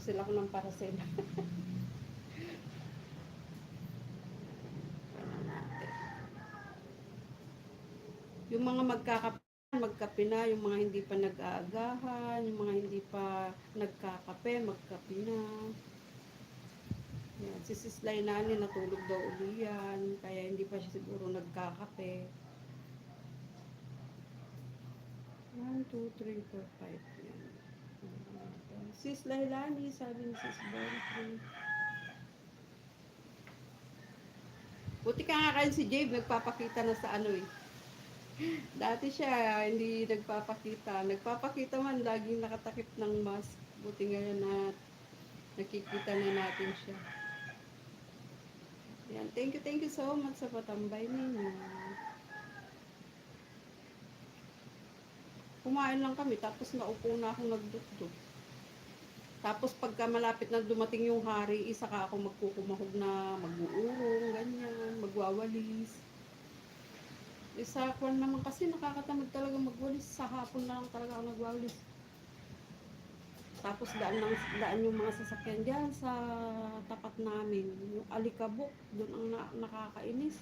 sila ko ng parcel. Yung mga magkape na, yung mga hindi pa nag-aagahan, yung mga hindi pa nagkakape, magkape na. Yan, si Sis Lainani natulog daw uli yan, kaya hindi pa siya siguro nagkakape. 1, 2, 3, 4, 5. Yan. Sis Lailani, sabi ni Sis Bonfrey. Buti ka nga kayo si Jave, nagpapakita na sa ano eh. Dati siya, hindi nagpapakita. Nagpapakita man, laging nakatakip ng mask. Buti ngayon na nakikita na natin siya. Yan, thank you so much sa patambay ninyo. Kumain lang kami, tapos naupo na akong nagdutdut. Tapos pagka malapit na dumating yung hari, isa ka ako magkukumahog na mag-uurong, ganyan, magwawalis. Isa ko naman kasi nakakatamad talaga magwalis. Sa hapon na lang talaga ako nagwawalis. Tapos daan yung mga sasakyan dyan sa tapat namin. Yung alikabok, doon ang nakakainis.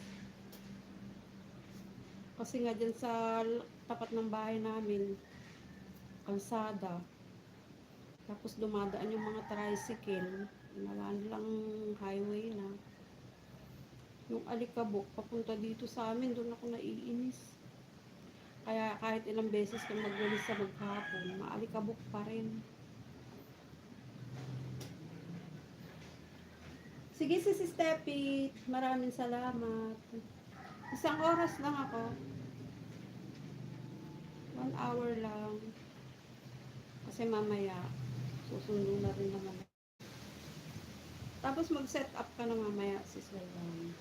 Kasi nga dyan sa tapat ng bahay namin, kalsada. Tapos dumadaan yung mga tricycle. Wala lang highway na. Yung alikabok, papunta dito sa amin, doon ako naiinis. Kaya kahit ilang beses kang magwalis sa maghapon, maalikabok pa rin. Sige, Sis Steffi, maraming salamat. Isang oras lang ako. 1 hour lang. Kasi mamaya, susundo na rin naman. Tapos mag-set up ka na mamaya, Sis Lailani.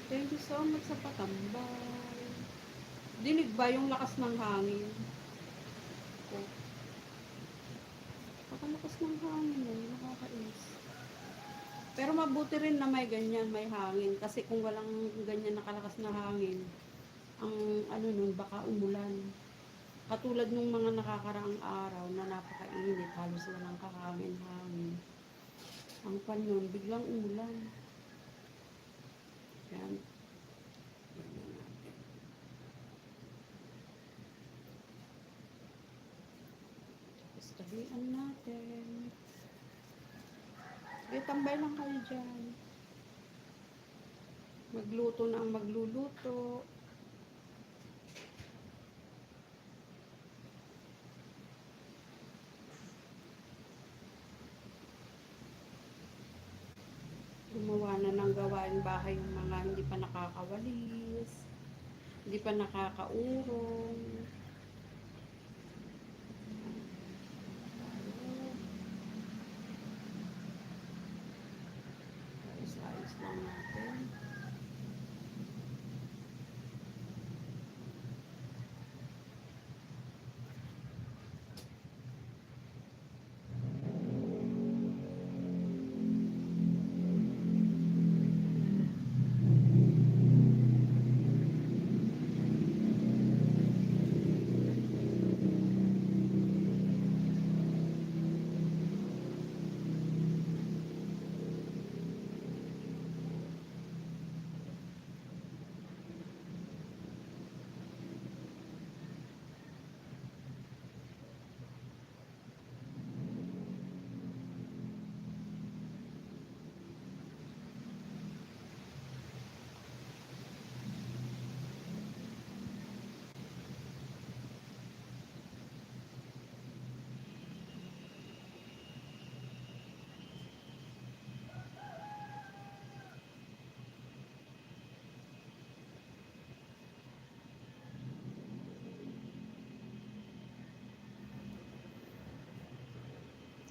Thank you so much sa patambay. Dinig ba yung lakas ng hangin? Oh. Pakalakas ng hangin eh, nakakainis. Pero mabuti rin na may ganyan, may hangin. Kasi kung walang ganyan nakalakas na hangin, ang ano nun, baka umulan. Katulad nung mga nakakaraang araw na napakainit, halos walang kahangin-hangin. Ang pan nun, biglang umulan. Yan. Tapos tabihan natin. Sige, tambay lang kayo dyan. Magluto na ang magluluto. Gumawa na ng gawain bahay yung mga hindi pa nakakawalis, hindi pa nakakaurong. Ayos lang natin.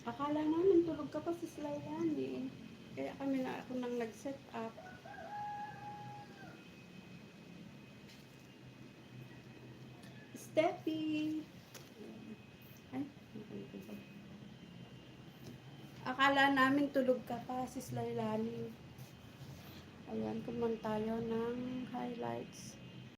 Akala namin tulog ka pa si Lailani eh. Kaya kami na ako nang nag-set up. Steffi! Ay, nakalimutan pa. Akala namin tulog ka pa si Lailani. Ayan, kuman tayo ng highlights.